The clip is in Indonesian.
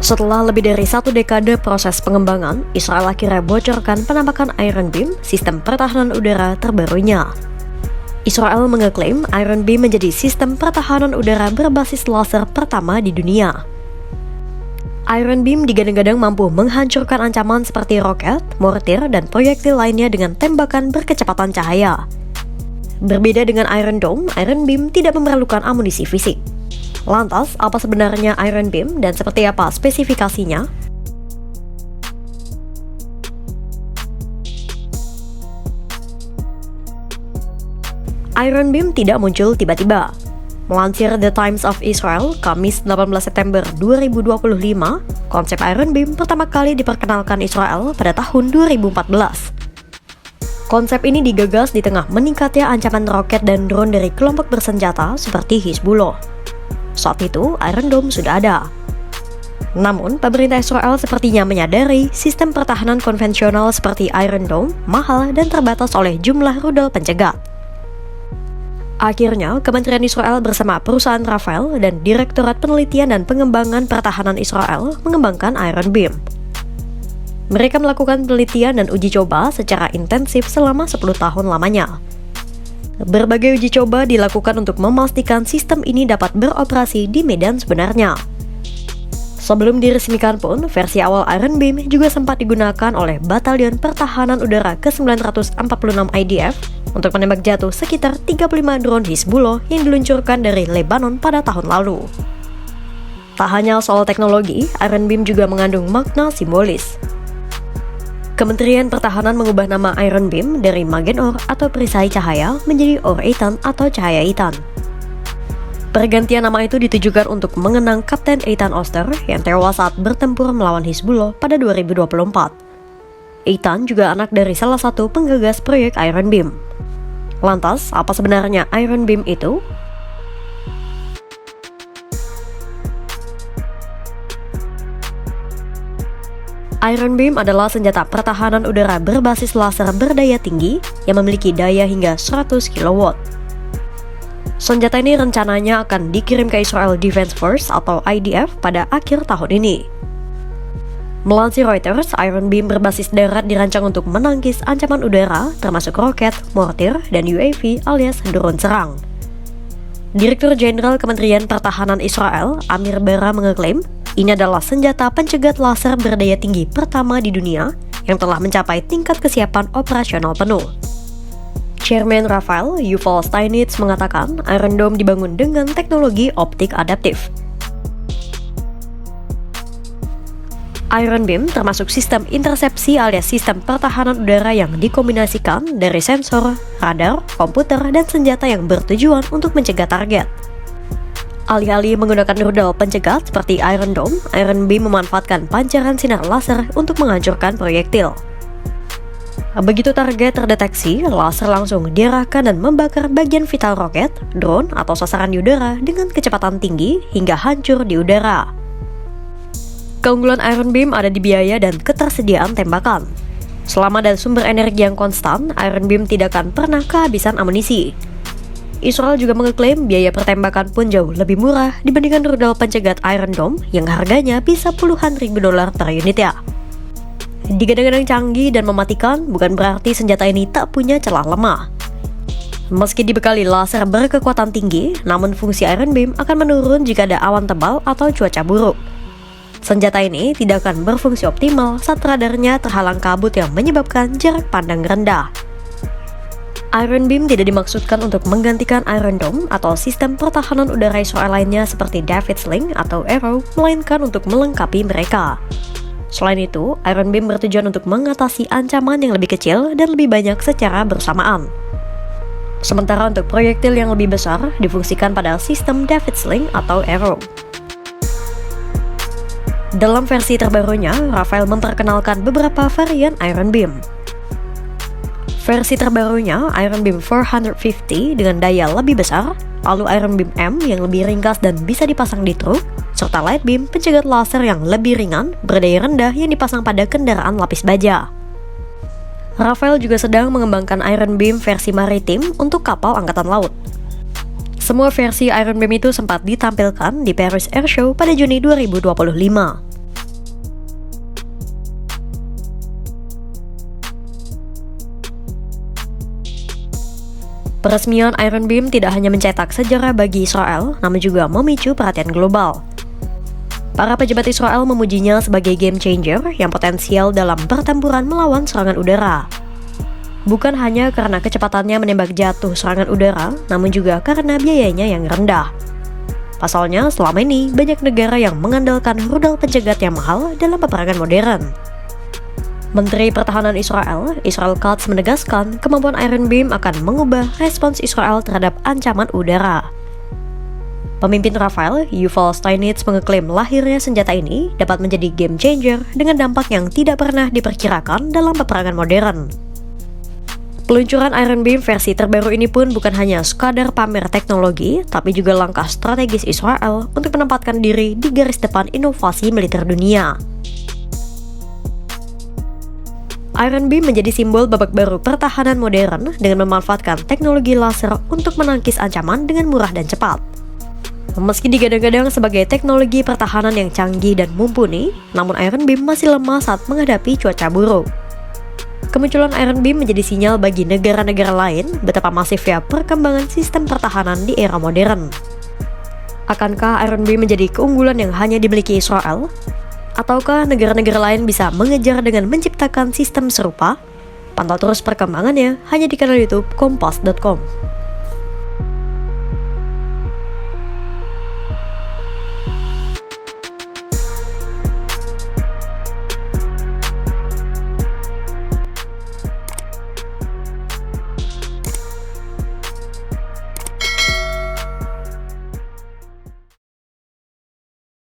Setelah lebih dari 1 dekade proses pengembangan, Israel akhirnya bocorkan penampakan Iron Beam, sistem pertahanan udara terbarunya. Israel mengeklaim Iron Beam menjadi sistem pertahanan udara berbasis laser pertama di dunia. Iron Beam digadang-gadang mampu menghancurkan ancaman seperti roket, mortir, dan proyektil lainnya dengan tembakan berkecepatan cahaya. Berbeda dengan Iron Dome, Iron Beam tidak memerlukan amunisi fisik. Lantas, apa sebenarnya Iron Beam dan seperti apa spesifikasinya? Iron Beam tidak muncul tiba-tiba. Melansir The Times of Israel, Kamis 18 September 2025, konsep Iron Beam pertama kali diperkenalkan Israel pada tahun 2014. Konsep ini digagas di tengah meningkatnya ancaman roket dan drone dari kelompok bersenjata seperti Hizbullah. Saat itu, Iron Dome sudah ada. Namun, pemerintah Israel sepertinya menyadari sistem pertahanan konvensional seperti Iron Dome mahal dan terbatas oleh jumlah rudal pencegat. Akhirnya, Kementerian Israel bersama perusahaan Rafael dan Direktorat Penelitian dan Pengembangan Pertahanan Israel mengembangkan Iron Beam. Mereka melakukan penelitian dan uji coba secara intensif selama 10 tahun lamanya. Berbagai uji coba dilakukan untuk memastikan sistem ini dapat beroperasi di medan sebenarnya. Sebelum diresmikan pun, versi awal Iron Beam juga sempat digunakan oleh Batalion Pertahanan Udara ke-946 IDF untuk menembak jatuh sekitar 35 drone Hizbullah yang diluncurkan dari Lebanon pada tahun lalu. Tak hanya soal teknologi, Iron Beam juga mengandung makna simbolis. Kementerian Pertahanan mengubah nama Iron Beam dari Magen Or atau perisai cahaya menjadi Or Eitan atau cahaya Eitan. Pergantian nama itu ditujukan untuk mengenang Kapten Eitan Oster yang tewas saat bertempur melawan Hizbullah pada 2024. Eitan juga anak dari salah satu penggagas proyek Iron Beam. Lantas, apa sebenarnya Iron Beam itu? Iron Beam adalah senjata pertahanan udara berbasis laser berdaya tinggi yang memiliki daya hingga 100 kW. Senjata ini rencananya akan dikirim ke Israel Defense Force atau IDF pada akhir tahun ini. Melansir Reuters, Iron Beam berbasis darat dirancang untuk menangkis ancaman udara termasuk roket, mortir, dan UAV alias drone serang. Direktur Jenderal Kementerian Pertahanan Israel, Amir Bara mengeklaim, ini adalah senjata pencegat laser berdaya tinggi pertama di dunia yang telah mencapai tingkat kesiapan operasional penuh. Chairman Rafael, Yuval Steinitz mengatakan Iron Dome dibangun dengan teknologi optik adaptif. Iron Beam termasuk sistem intersepsi alias sistem pertahanan udara yang dikombinasikan dari sensor, radar, komputer, dan senjata yang bertujuan untuk mencegah target. Alih-alih menggunakan rudal pencegat seperti Iron Dome, Iron Beam memanfaatkan pancaran sinar laser untuk menghancurkan proyektil. Begitu target terdeteksi, laser langsung diarahkan dan membakar bagian vital roket, drone, atau sasaran di udara dengan kecepatan tinggi hingga hancur di udara. Keunggulan Iron Beam ada di biaya dan ketersediaan tembakan. Selama ada sumber energi yang konstan, Iron Beam tidak akan pernah kehabisan amunisi. Israel juga mengeklaim biaya pertembakan pun jauh lebih murah dibandingkan rudal pencegat Iron Dome yang harganya bisa puluhan ribu dolar per unitnya. Digadang-gadang canggih dan mematikan bukan berarti senjata ini tak punya celah lemah. Meski dibekali laser berkekuatan tinggi, namun fungsi Iron Beam akan menurun jika ada awan tebal atau cuaca buruk. Senjata ini tidak akan berfungsi optimal saat radarnya terhalang kabut yang menyebabkan jarak pandang rendah. Iron Beam tidak dimaksudkan untuk menggantikan Iron Dome atau sistem pertahanan udara Israel lainnya seperti David Sling atau Arrow, melainkan untuk melengkapi mereka. Selain itu, Iron Beam bertujuan untuk mengatasi ancaman yang lebih kecil dan lebih banyak secara bersamaan. Sementara untuk proyektil yang lebih besar difungsikan pada sistem David Sling atau Arrow. Dalam versi terbarunya, Rafael memperkenalkan beberapa varian Iron Beam. Versi terbarunya, Iron Beam 450 dengan daya lebih besar, lalu Iron Beam M yang lebih ringkas dan bisa dipasang di truk, serta Light Beam pencegat laser yang lebih ringan, berdaya rendah yang dipasang pada kendaraan lapis baja. Rafael juga sedang mengembangkan Iron Beam versi maritim untuk kapal angkatan laut. Semua versi Iron Beam itu sempat ditampilkan di Paris Air Show pada Juni 2025. Peresmian Iron Beam tidak hanya mencetak sejarah bagi Israel, namun juga memicu perhatian global. Para pejabat Israel memujinya sebagai game changer yang potensial dalam pertempuran melawan serangan udara. Bukan hanya karena kecepatannya menembak jatuh serangan udara, namun juga karena biayanya yang rendah. Pasalnya, selama ini banyak negara yang mengandalkan rudal pencegat yang mahal dalam peperangan modern. Menteri Pertahanan Israel, Israel Katz menegaskan kemampuan Iron Beam akan mengubah respons Israel terhadap ancaman udara. Pemimpin Rafael, Yuval Steinitz mengeklaim lahirnya senjata ini dapat menjadi game changer dengan dampak yang tidak pernah diperkirakan dalam peperangan modern. Peluncuran Iron Beam versi terbaru ini pun bukan hanya sekadar pamer teknologi, tapi juga langkah strategis Israel untuk menempatkan diri di garis depan inovasi militer dunia. Iron Beam menjadi simbol babak baru pertahanan modern dengan memanfaatkan teknologi laser untuk menangkis ancaman dengan murah dan cepat. Meski digadang-gadang sebagai teknologi pertahanan yang canggih dan mumpuni, namun Iron Beam masih lemah saat menghadapi cuaca buruk. Kemunculan Iron Beam menjadi sinyal bagi negara-negara lain betapa masifnya perkembangan sistem pertahanan di era modern. Akankah Iron Beam menjadi keunggulan yang hanya dimiliki Israel? Ataukah negara-negara lain bisa mengejar dengan menciptakan sistem serupa? Pantau terus perkembangannya hanya di kanal YouTube Kompas.com.